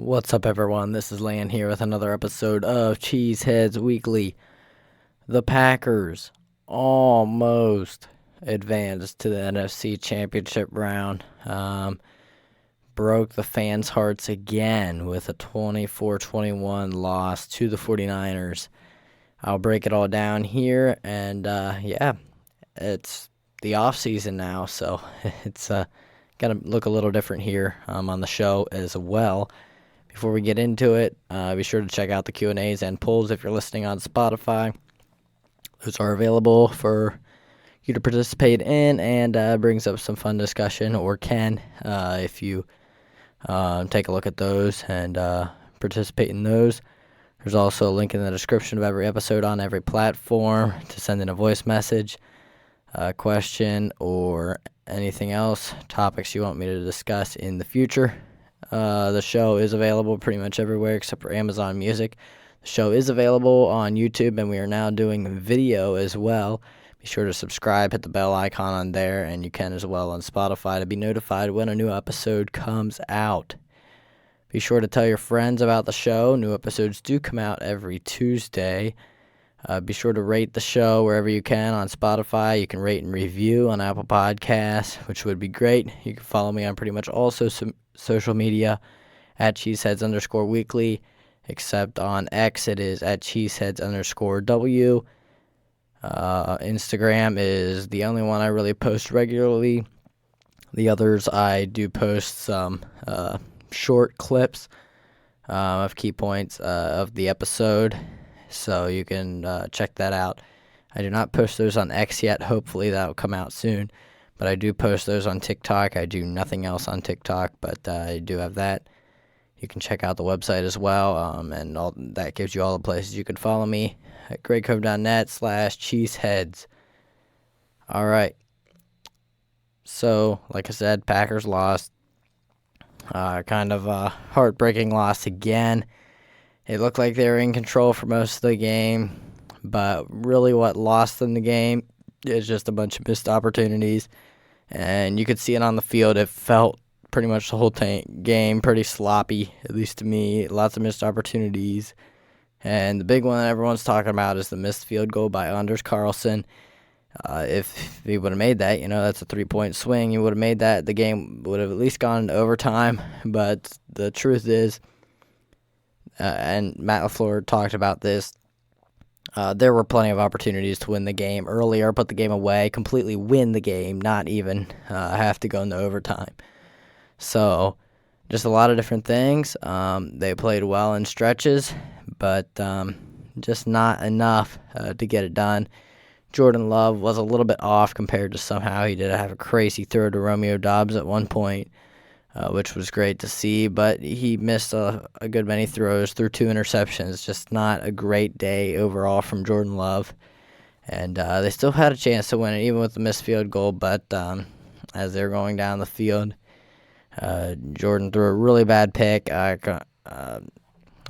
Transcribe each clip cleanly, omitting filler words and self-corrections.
What's up, everyone? This is Lan here with another episode of Cheeseheadz Weekly. The Packers almost advanced to the NFC Championship round. Broke the fans' hearts again with a 24-21 loss to the 49ers. I'll break it all down here, and it's the offseason now, so it's going to look a little different here on the show as well. Before we get into it, be sure to check out the Q&As and polls if you're listening on Spotify. Those are available for you to participate in, and brings up some fun discussion, or can, if you take a look at those and participate in those. There's also a link in the description of every episode on every platform to send in a voice message, a question, or anything else, topics you want me to discuss in the future. The show is available pretty much everywhere except for Amazon Music. The show is available on YouTube, and we are now doing video as well. Be sure to subscribe, hit the bell icon on there, and you can as well on Spotify to be notified when a new episode comes out. Be sure to tell your friends about the show. New episodes do come out every Tuesday. Be sure to rate the show wherever you can on Spotify. You can rate and review on Apple Podcasts, which would be great. You can follow me on pretty much all social media at Cheeseheadz_weekly, except on X it is at Cheeseheadz_W. Instagram is the only one I really post regularly. The others I do post some short clips of key points of the episode, so you can check that out. I do not post those on X yet. Hopefully that will come out soon. But I do post those on TikTok. I do nothing else on TikTok, but I do have that. You can check out the website as well, and all that gives you all the places you can follow me at greatcove.net/Cheeseheadz. All right. So, like I said, Packers lost. Kind of a heartbreaking loss again. It looked like they were in control for most of the game, but really what lost them the game is just a bunch of missed opportunities. And you could see it on the field. It felt pretty much the whole game pretty sloppy, at least to me. Lots of missed opportunities. And the big one that everyone's talking about is the missed field goal by Anders Carlson. If he would have made that, that's a 3-point swing. He would have made that. The game would have at least gone into overtime. But the truth is, and Matt LaFleur talked about this, there were plenty of opportunities to win the game earlier, put the game away, completely win the game, not even have to go into overtime. So, just a lot of different things. They played well in stretches, but just not enough to get it done. Jordan Love was a little bit off compared to somehow. He did have a crazy throw to Romeo Doubs at one point, which was great to see, but he missed a good many throws, threw 2 interceptions. Just not a great day overall from Jordan Love. And they still had a chance to win it, even with the missed field goal, but as they're going down the field, Jordan threw a really bad pick,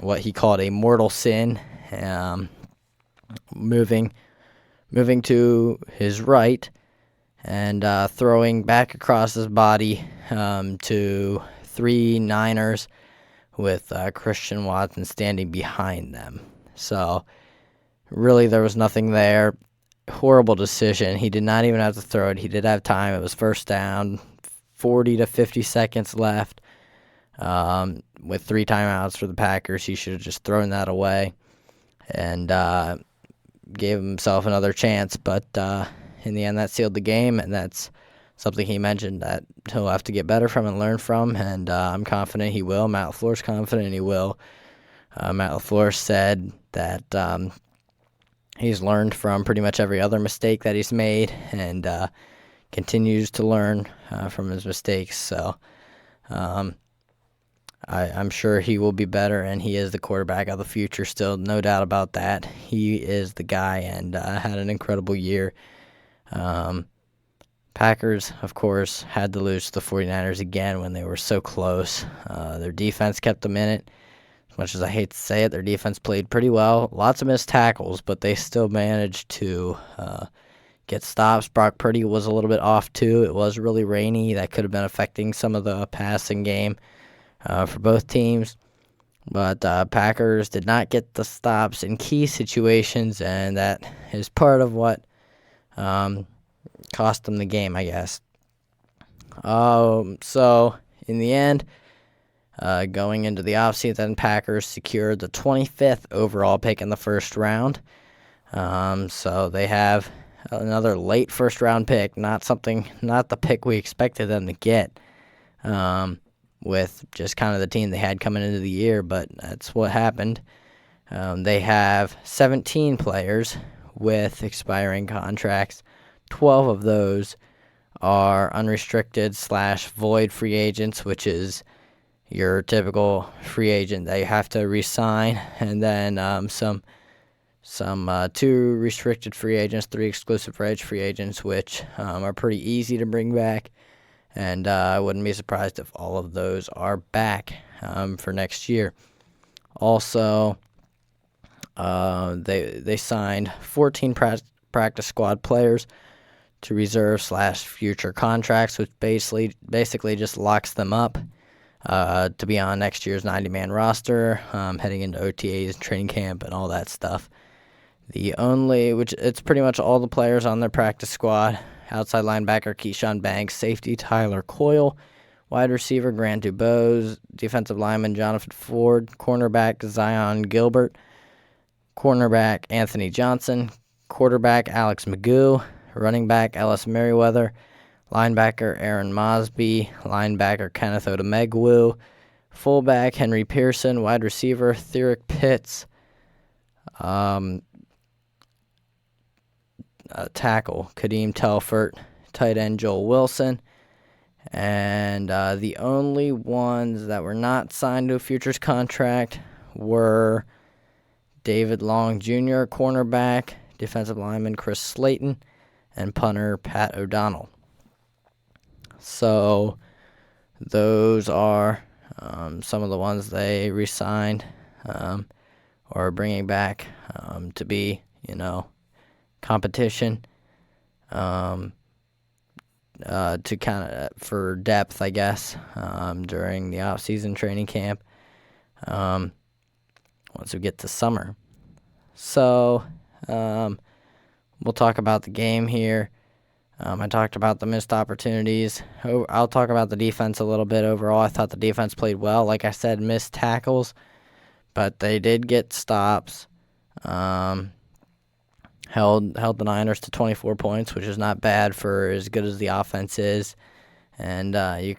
what he called a mortal sin, moving to his right and throwing back across his body to 3 Niners with Christian Watson standing behind them. So, really, there was nothing there. Horrible decision. He did not even have to throw it. He did have time. It was first down, 40 to 50 seconds left. With 3 timeouts for the Packers, he should have just thrown that away and gave himself another chance. But in the end, that sealed the game, and that's something he mentioned that he'll have to get better from and learn from, and I'm confident he will. Matt LaFleur's confident he will. Matt LaFleur said that he's learned from pretty much every other mistake that he's made, and continues to learn from his mistakes. So I'm sure he will be better, and he is the quarterback of the future still, no doubt about that. He is the guy, and had an incredible year. Packers, of course, had to lose to the 49ers again when they were so close. Their defense kept them in it. As much as I hate to say it, their defense played pretty well. Lots of missed tackles, but they still managed to get stops. Brock Purdy was a little bit off, too. It was really rainy. That could have been affecting some of the passing game for both teams. But Packers did not get the stops in key situations, and that is part of what cost them the game, I guess. So in the end, going into the offseason, Packers secured the 25th overall pick in the first round. So they have another late first round pick, not the pick we expected them to get, with just kind of the team they had coming into the year, but that's what happened. They have 17 players with expiring contracts. 12 of those are unrestricted / void free agents, which is your typical free agent that you have to re-sign, and then some 2 restricted free agents, 3 exclusive free agents, which are pretty easy to bring back, and I wouldn't be surprised if all of those are back for next year. Also, they signed 14 practice squad players to reserve / future contracts, which basically just locks them up to be on next year's 90-man roster, heading into OTAs, training camp, and all that stuff. It's pretty much all the players on their practice squad: outside linebacker Keyshawn Banks, safety Tyler Coyle, wide receiver Grant Dubose, defensive lineman Jonathan Ford, cornerback Zion Gilbert, cornerback Anthony Johnson, quarterback Alex Magoo, running back Ellis Merriweather, linebacker Aaron Mosby, linebacker Kenneth Odemegwu, fullback Henry Pearson, wide receiver Therick Pitts, tackle Kadeem Telfort, tight end Joel Wilson, and the only ones that were not signed to a futures contract were David Long Jr., cornerback, defensive lineman Chris Slayton, and punter Pat O'Donnell. So those are some of the ones they re-signed or bringing back to be, competition to kind of for depth, I guess, during the off-season training camp once we get to summer. So we'll talk about the game here. I talked about the missed opportunities. I'll talk about the defense a little bit overall. I thought the defense played well. Like I said, missed tackles, but they did get stops. Held the Niners to 24 points, which is not bad for as good as the offense is. And I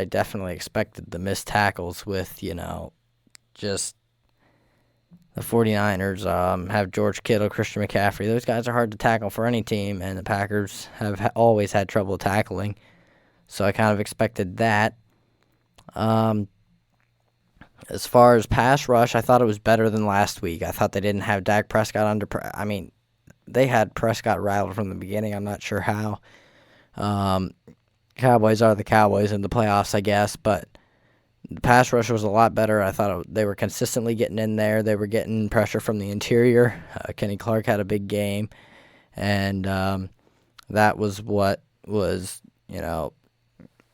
definitely expected the missed tackles with, just the 49ers have George Kittle, Christian McCaffrey. Those guys are hard to tackle for any team, and the Packers have always had trouble tackling. So I kind of expected that. As far as pass rush, I thought it was better than last week. I thought they didn't have Dak Prescott under pressure. I mean, they had Prescott rattled from the beginning. I'm not sure how. Cowboys are the Cowboys in the playoffs, I guess, but the pass rush was a lot better. I thought they were consistently getting in there. They were getting pressure from the interior. Kenny Clark had a big game, and that was what was,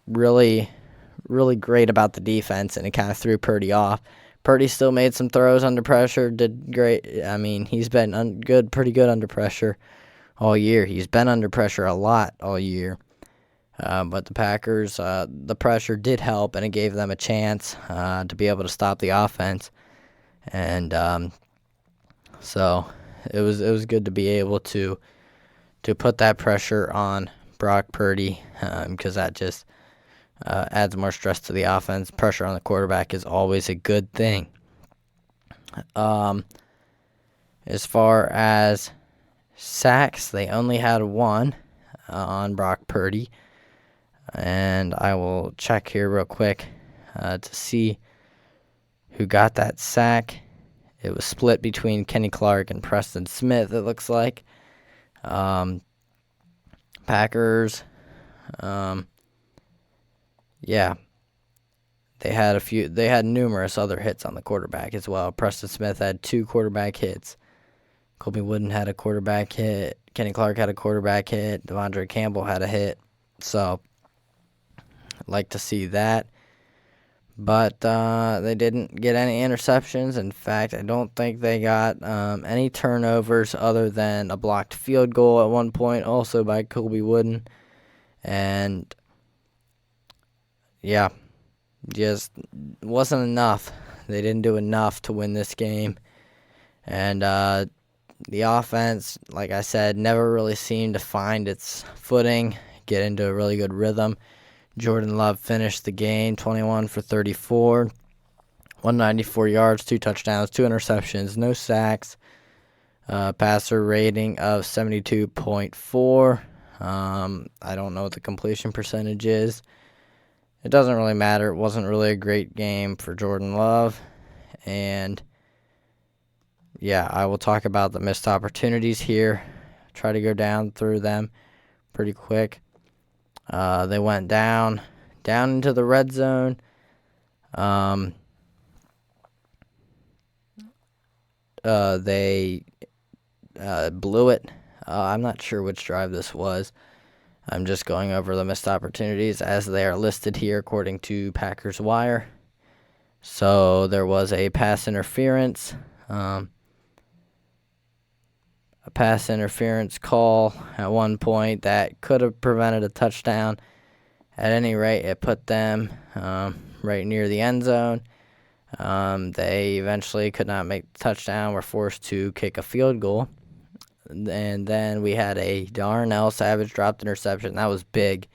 really, really great about the defense, and it kind of threw Purdy off. Purdy still made some throws under pressure, did great. I mean, he's been pretty good under pressure all year. He's been under pressure a lot all year. But the Packers, the pressure did help, and it gave them a chance to be able to stop the offense. And so it was good to be able to put that pressure on Brock Purdy, because that just adds more stress to the offense. Pressure on the quarterback is always a good thing. As far as sacks, they only had one on Brock Purdy. And I will check here real quick to see who got that sack. It was split between Kenny Clark and Preston Smith, it looks like. Packers, they had numerous other hits on the quarterback as well. Preston Smith had 2 quarterback hits. Colby Wooden had a quarterback hit. Kenny Clark had a quarterback hit. Devondre Campbell had a hit. So I'd like to see that. But they didn't get any interceptions. In fact, I don't think they got any turnovers other than a blocked field goal at one point, also by Colby Wooden. And, yeah, just wasn't enough. They didn't do enough to win this game. And the offense, like I said, never really seemed to find its footing, get into a really good rhythm. Jordan Love finished the game 21 for 34, 194 yards, 2 touchdowns, 2 interceptions, no sacks, passer rating of 72.4. I don't know what the completion percentage is. It doesn't really matter. It wasn't really a great game for Jordan Love. And, yeah, I will talk about the missed opportunities here. Try to go down through them pretty quick. They went down into the red zone. They blew it. I'm not sure which drive this was. I'm just going over the missed opportunities as they are listed here according to Packers Wire. So there was a pass interference. A pass interference call at one point that could have prevented a touchdown. At any rate, it put them right near the end zone. They eventually could not make the touchdown, were forced to kick a field goal. And then we had a Darnell Savage dropped interception. That was big.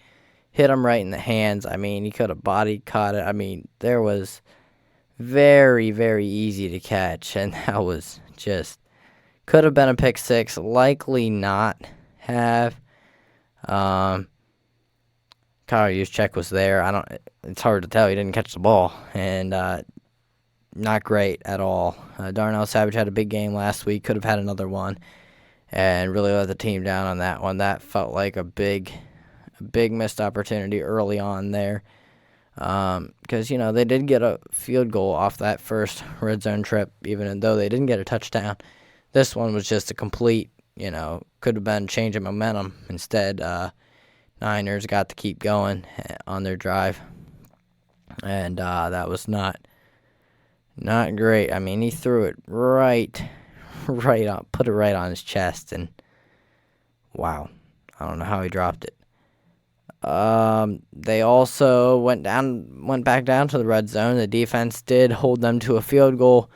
Hit him right in the hands. I mean, he could have body caught it. I mean, there was very, very easy to catch. And that was just, could have been a pick six. Likely not have. Kyle Juszczyk was there. It's hard to tell. He didn't catch the ball. And not great at all. Darnell Savage had a big game last week. Could have had another one. And really let the team down on that one. That felt like a big missed opportunity early on there. Because, they did get a field goal off that first red zone trip, even though they didn't get a touchdown. This one was just a complete, could have been change of momentum. Instead, Niners got to keep going on their drive. And that was not great. I mean, he threw it right on, put it right on his chest, and wow, I don't know how he dropped it. They also went back down to the red zone. The defense did hold them to a field goal.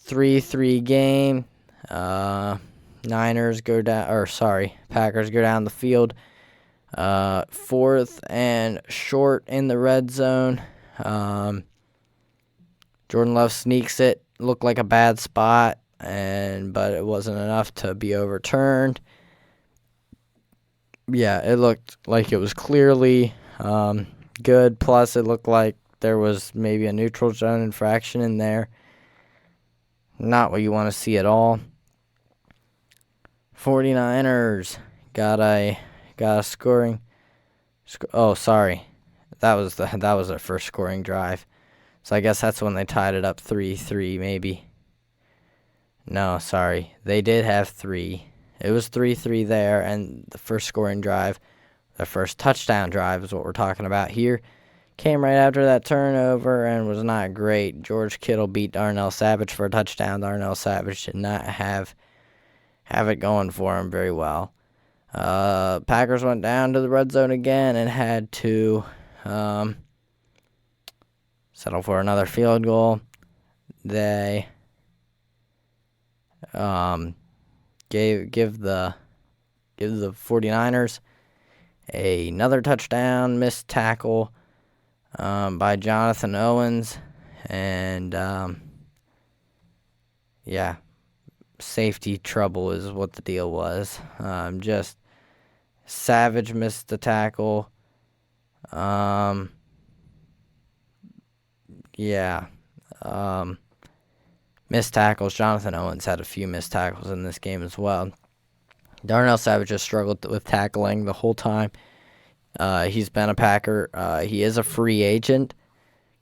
3-3 game. Packers go down the field. 4th and short in the red zone. Jordan Love sneaks it. Looked like a bad spot, but it wasn't enough to be overturned. Yeah, it looked like it was clearly good. Plus, it looked like there was maybe a neutral zone infraction in there. Not what you want to see at all. 49ers got a scoring. Oh, sorry, that was their first scoring drive. So I guess that's when they tied it up 3-3, maybe. No, sorry, they did have 3. It was 3-3 there, and the first scoring drive, the first touchdown drive is what we're talking about here, came right after that turnover and was not great. George Kittle beat Darnell Savage for a touchdown. Darnell Savage did not have it going for him very well. Packers went down to the red zone again and had to settle for another field goal. They give the 49ers another touchdown, missed tackle by Jonathan Owens, and safety trouble is what the deal was. Just Savage missed the tackle. Missed tackles. Jonathan Owens had a few missed tackles in this game as well. Darnell Savage has struggled with tackling the whole time. He's been a Packer. He is a free agent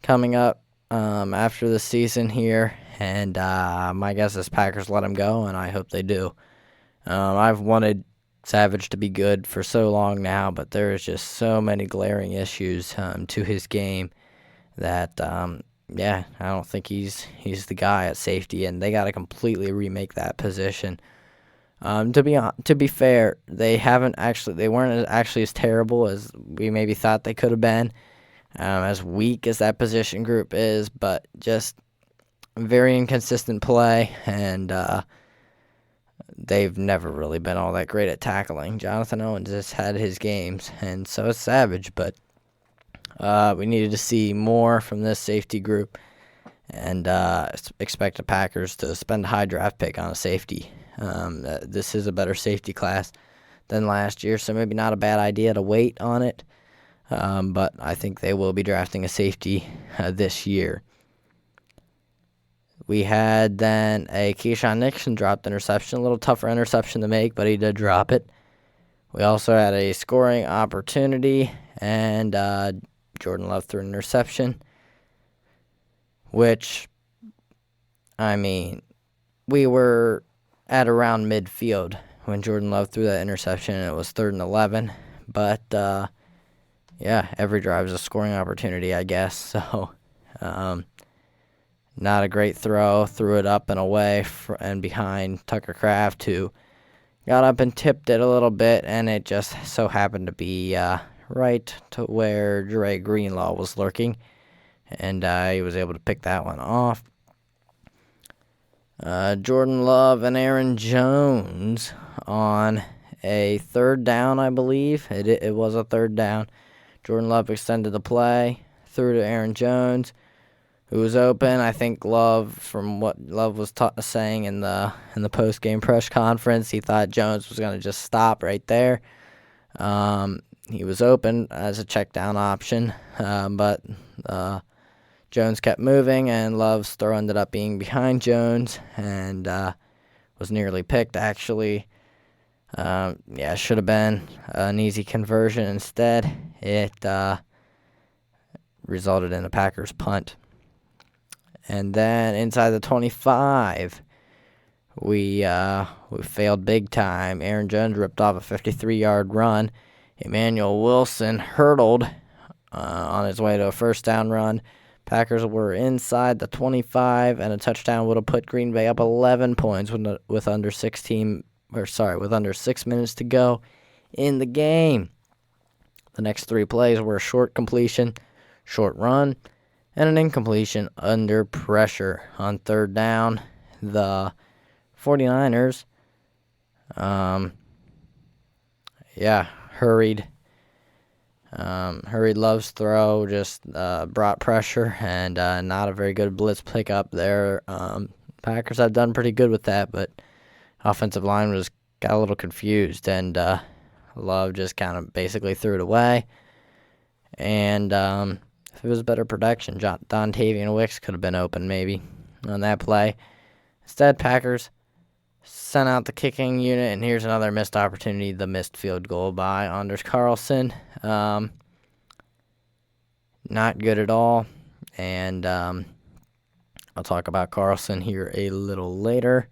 coming up after the season here, and my guess is Packers let him go, and I hope they do. I've wanted Savage to be good for so long now, but there is just so many glaring issues to his game that I don't think he's the guy at safety, and they got to completely remake that position. To be fair, they weren't actually as terrible as we maybe thought they could have been, as weak as that position group is, but just very inconsistent play, and they've never really been all that great at tackling. Jonathan Owens just had his games, and so is Savage, but we needed to see more from this safety group, and expect the Packers to spend a high draft pick on a safety. This is a better safety class than last year, so maybe not a bad idea to wait on it, but I think they will be drafting a safety this year. We had then a Keyshawn Nixon dropped interception, a little tougher interception to make, but he did drop it. We also had a scoring opportunity, and Jordan Love threw an interception, which, I mean, we were at around midfield when Jordan Love threw that interception, and it was 3rd and 11. But, every drive is a scoring opportunity, I guess. So, not a great throw. Threw it up and away and behind Tucker Kraft, who got up and tipped it a little bit, and it just so happened to be right to where Dre Greenlaw was lurking, and he was able to pick that one off. Jordan Love and Aaron Jones on a 3rd down, I believe. It was a 3rd down. Jordan Love extended the play, threw to Aaron Jones, who was open. I think Love, from what Love was saying in the post-game press conference, he thought Jones was going to just stop right there. He was open as a check down option, but Jones kept moving, and Love's throw ended up being behind Jones and was nearly picked, actually. Should have been an easy conversion. Instead, it resulted in a Packers punt. And then inside the 25, we failed big time. Aaron Jones ripped off a 53-yard run. Emmanuel Wilson hurdled on his way to a 1st down run. Packers were inside the 25, and a touchdown would have put Green Bay up 11 points with under 6 minutes to go in the game. The next 3 plays were a short completion, short run, and an incompletion under pressure. On 3rd down, the 49ers hurried Love's throw, just brought pressure, and not a very good blitz pickup there. Packers have done pretty good with that, but offensive line got a little confused, and Love just kind of basically threw it away. And if it was better protection, Dontavian Wicks could have been open maybe on that play. Instead, Packers sent out the kicking unit, and here's another missed opportunity, the missed field goal by Anders Carlson. Not good at all, and I'll talk about Carlson here a little later.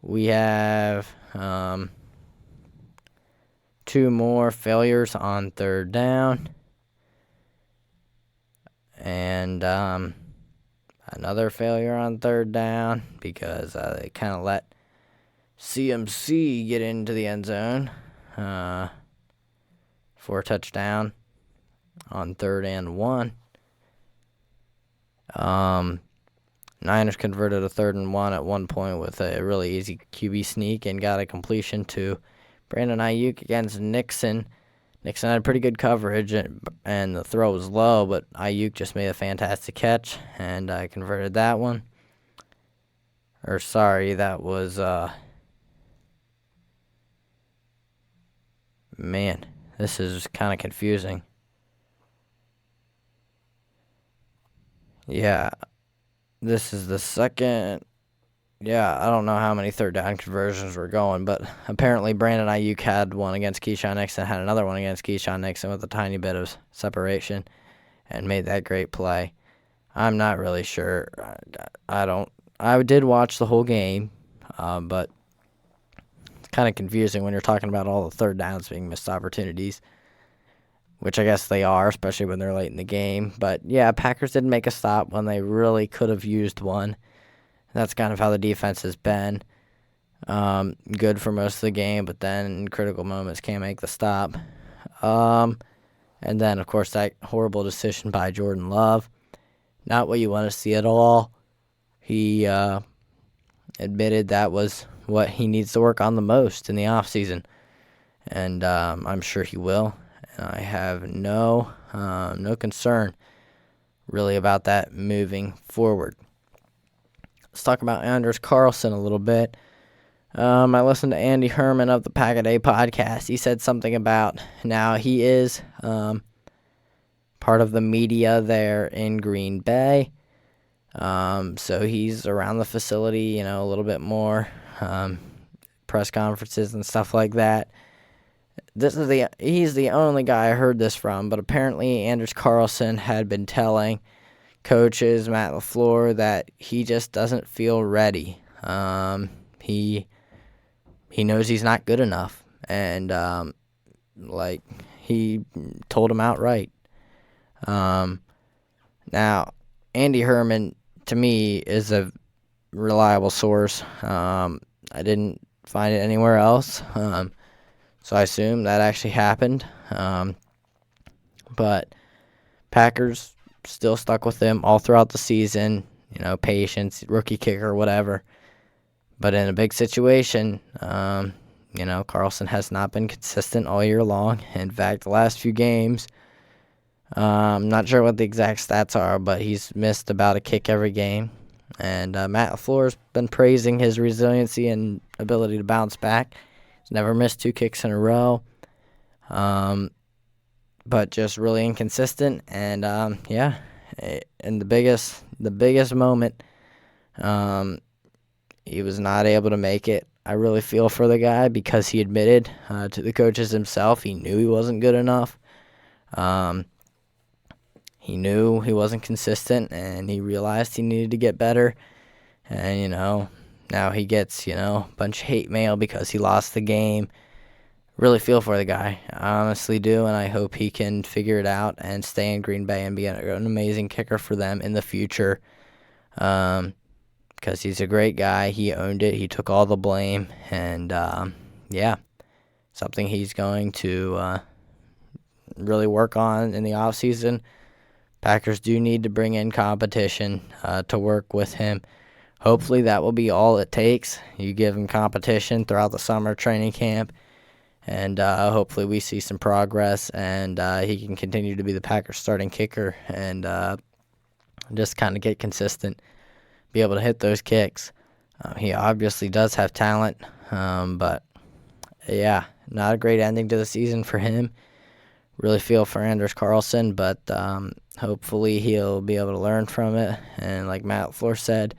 We have 2 more failures on 3rd down, and another failure on 3rd down because they kind of let CMC get into the end zone for a touchdown on 3rd and 1. Niners converted a 3rd and 1 at one point with a really easy QB sneak and got a completion to Brandon Ayuk against Nixon. Nixon had pretty good coverage, and the throw was low, but Ayuk just made a fantastic catch and converted that one. That was... Man, this is kind of confusing. Yeah, this is the second. Yeah, I don't know how many 3rd down conversions were going, but apparently Brandon Ayuk had one against Keyshawn Nixon, had another one against Keyshawn Nixon with a tiny bit of separation, and made that great play. I'm not really sure. I did watch the whole game, but it's kind of confusing when you're talking about all the 3rd downs being missed opportunities. which I guess they are, especially when they're late in the game. But, yeah, Packers didn't make a stop when they really could have used one. That's kind of how the defense has been. Good for most of the game, but then in critical moments can't make the stop. And then, of course, that horrible decision by Jordan Love. Not what you want to see at all. He admitted that was what he needs to work on the most in the offseason. And I'm sure he will. And I have no concern really about that moving forward. Let's talk about Anders Carlson a little bit. I listened to Andy Herman of the Pack a Day podcast. He said something about now he is part of the media there in Green Bay. So he's around the facility, a little bit more, press conferences and stuff like that. He's the only guy I heard this from, but apparently Anders Carlson had been telling coaches, Matt LaFleur, that he just doesn't feel ready. He knows he's not good enough, and he told him outright. Now, Andy Herman, to me, is a reliable source. I didn't find it anywhere else, so I assume that actually happened. But Packers still stuck with him all throughout the season, patience, rookie kicker, whatever. But in a big situation, Carlson has not been consistent all year long. In fact, the last few games, I'm not sure what the exact stats are, but he's missed about a kick every game. And Matt LaFleur's been praising his resiliency and ability to bounce back. He's never missed 2 kicks in a row, but just really inconsistent. And in the biggest moment, he was not able to make it. I really feel for the guy because he admitted to the coaches himself he knew he wasn't good enough. He knew he wasn't consistent, and he realized he needed to get better. And, now he gets, a bunch of hate mail because he lost the game. Really feel for the guy. I honestly do, and I hope he can figure it out and stay in Green Bay and be an amazing kicker for them in the future. Because he's a great guy. He owned it. He took all the blame. And, something he's going to really work on in the offseason. Packers do need to bring in competition to work with him. Hopefully that will be all it takes. You give him competition throughout the summer training camp, and hopefully we see some progress, and he can continue to be the Packers starting kicker and just kind of get consistent, be able to hit those kicks. He obviously does have talent, but not a great ending to the season for him. Really feel for Anders Carlson, but hopefully he'll be able to learn from it. And like Matt LaFleur said,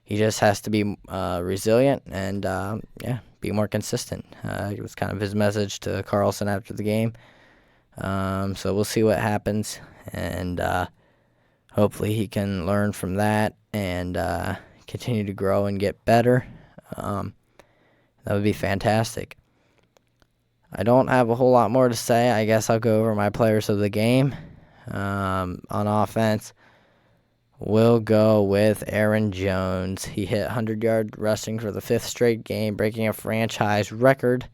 he just has to be resilient and, be more consistent. It was kind of his message to Carlson after the game. So we'll see what happens, and hopefully he can learn from that and continue to grow and get better. That would be fantastic. I don't have a whole lot more to say. I guess I'll go over my players of the game. On offense, we'll go with Aaron Jones. He hit 100-yard rushing for the 5th straight game, breaking a franchise record.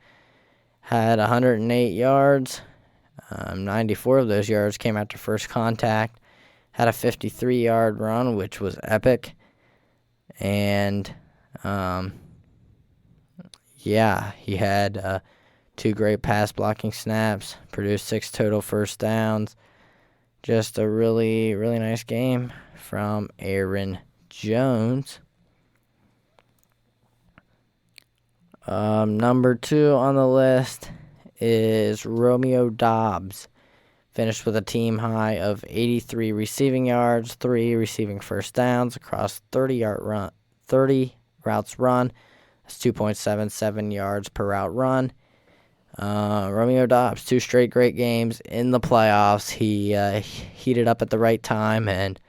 Had 108 yards. 94 of those yards came after first contact. Had a 53-yard run, which was epic. And, he had 2 great pass blocking snaps, produced 6 total first downs. Just a really, really nice game from Aaron Jones. Number 2 on the list is Romeo Doubs. Finished with a team high of 83 receiving yards, 3 receiving first downs across 30 routes run. That's 2.77 yards per route run. Romeo Doubs, 2 straight great games in the playoffs. He heated up at the right time, and,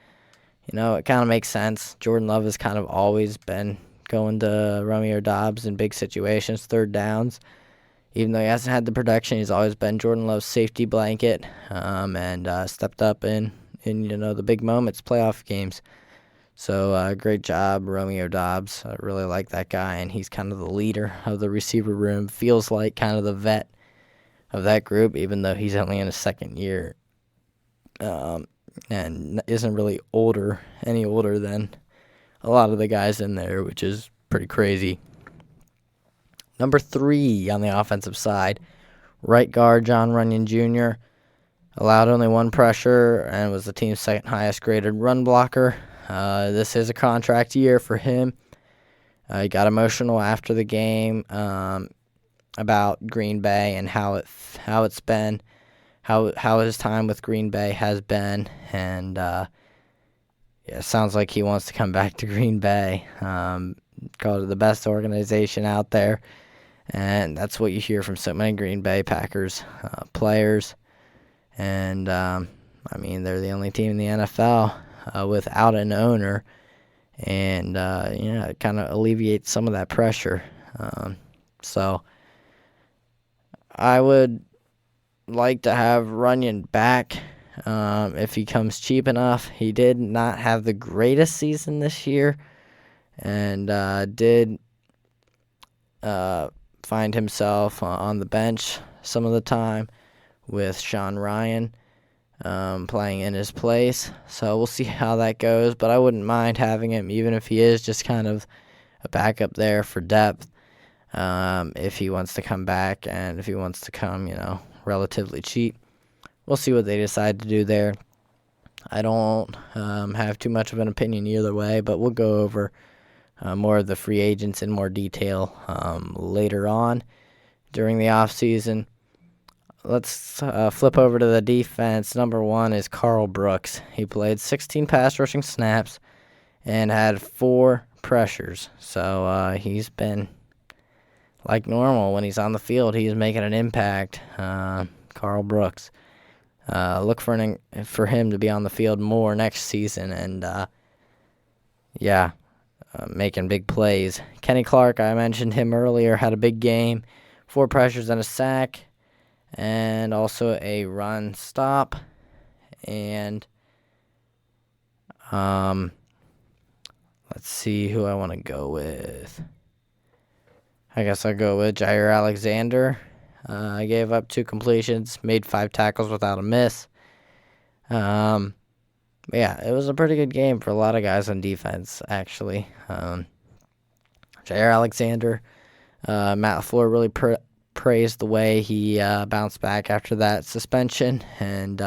it kind of makes sense. Jordan Love has kind of always been going to Romeo Doubs in big situations, third downs. Even though he hasn't had the production, he's always been Jordan Love's safety blanket, and stepped up in the big moments, playoff games. So great job, Romeo Dobbs. I really like that guy, and he's kind of the leader of the receiver room. Feels like kind of the vet of that group, even though he's only in his second year, and isn't really any older than a lot of the guys in there, which is pretty crazy. Number 3 on the offensive side, right guard John Runyon Jr. allowed only one pressure and was the team's second highest graded run blocker. This is a contract year for him. He got emotional after the game about Green Bay and how it's been, how his time with Green Bay has been, and it sounds like he wants to come back to Green Bay. Called it the best organization out there, and that's what you hear from so many Green Bay Packers players. And they're the only team in the NFL without an owner, and it kind of alleviates some of that pressure. So I would like to have Runyon back if he comes cheap enough. He did not have the greatest season this year, and did find himself on the bench some of the time with Sean Ryan playing in his place. So we'll see how that goes, but I wouldn't mind having him, even if he is just kind of a backup there for depth, if he wants to come back, and if he wants to come, relatively cheap. We'll see what they decide to do there. I don't have too much of an opinion either way, but we'll go over more of the free agents in more detail later on during the offseason. Let's flip over to the defense. Number 1 is Carl Brooks. He played 16 pass rushing snaps and had 4 pressures. So he's been like normal when he's on the field. He's making an impact. Carl Brooks. Look for him to be on the field more next season, and making big plays. Kenny Clark, I mentioned him earlier, had a big game, 4 pressures and a sack, and also a run stop. And let's see who I want to go with. I guess I'll go with Jair Alexander. I gave up 2 completions, made 5 tackles without a miss. It was a pretty good game for a lot of guys on defense, actually. Jair Alexander, Matt LaFleur really praised the way he bounced back after that suspension, and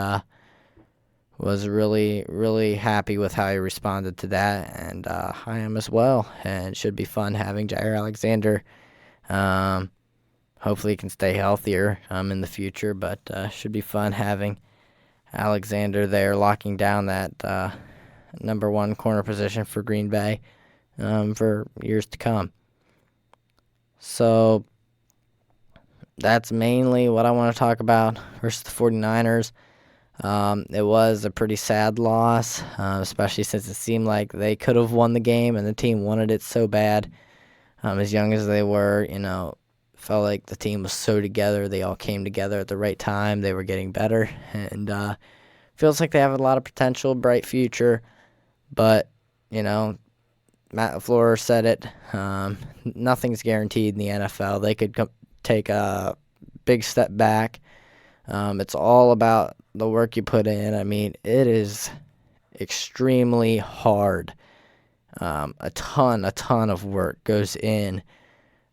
was really, really happy with how he responded to that, and I am as well. And it should be fun having Jair Alexander. Hopefully he can stay healthier in the future, but should be fun having Alexander there locking down that number 1 corner position for Green Bay for years to come. So that's mainly what I want to talk about versus the 49ers. It was a pretty sad loss, especially since it seemed like they could have won the game and the team wanted it so bad. As young as they were, felt like the team was so together. They all came together at the right time. They were getting better, and feels like they have a lot of potential, bright future. But, Matt LaFleur said it. Nothing's guaranteed in the NFL. They could take a big step back. It's all about the work you put in. It is extremely hard. A ton of work goes in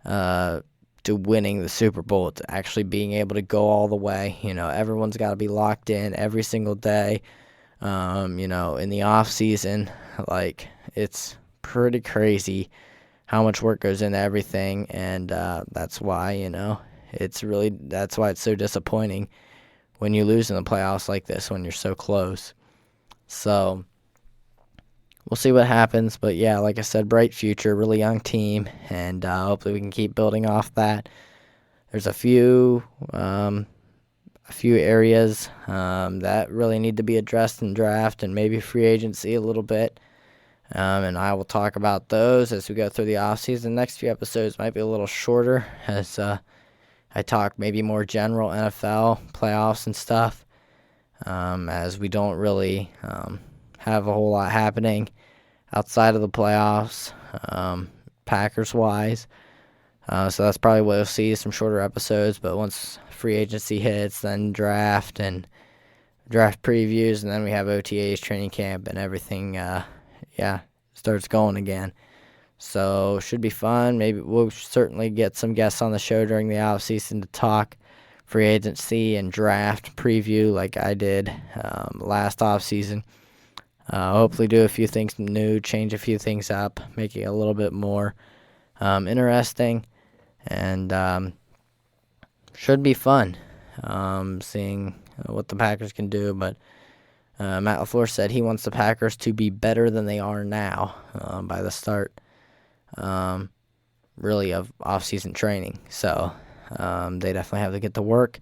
to winning the Super Bowl, to actually being able to go all the way. Everyone's got to be locked in every single day. In the off season, it's pretty crazy how much work goes into everything, and that's why that's why it's so disappointing when you lose in the playoffs like this, when you're so close. So we'll see what happens, but yeah, like I said, bright future, really young team, and hopefully we can keep building off that. There's a few areas that really need to be addressed in draft and maybe free agency a little bit, and I will talk about those as we go through the offseason. The next few episodes might be a little shorter, as I talk maybe more general NFL playoffs and stuff, as we don't really have a whole lot happening outside of the playoffs, Packers-wise. So that's probably what you'll see, some shorter episodes. But once free agency hits, then draft and draft previews, and then we have OTAs, training camp, and everything, starts going again. So should be fun. Maybe we'll certainly get some guests on the show during the offseason to talk free agency and draft preview like I did last offseason. Hopefully do a few things new, change a few things up, make it a little bit more interesting, and should be fun seeing what the Packers can do. But Matt LaFleur said he wants the Packers to be better than they are now by the start, really, of off-season training. So they definitely have to get to work,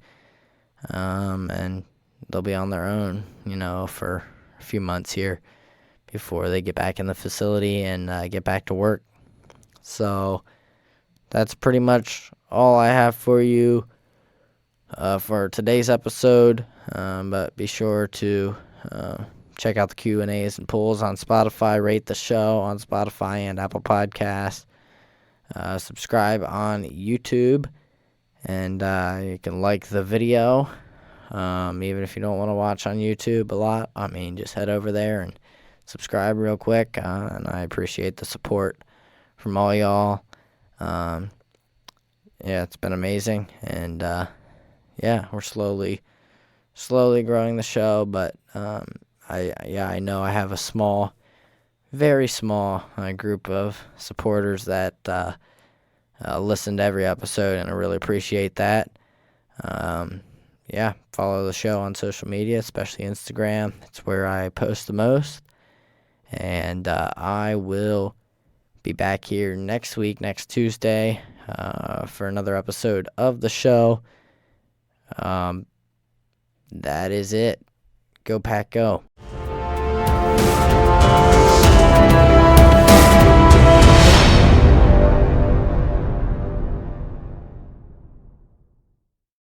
and they'll be on their own, for a few months here before they get back in the facility and get back to work. So that's pretty much all I have for you for today's episode. But be sure to check out the Q&As and polls on Spotify. Rate the show on Spotify and Apple Podcasts. Subscribe on YouTube. And you can like the video. Even if you don't want to watch on YouTube a lot, just head over there and subscribe real quick. And I appreciate the support from all y'all. It's been amazing. And we're slowly growing the show. But I know I have a very small group of supporters that listen to every episode, and I really appreciate that. Follow the show on social media, especially Instagram. It's where I post the most. And I will be back here next week, next Tuesday, for another episode of the show. That is it. Go Pack, go.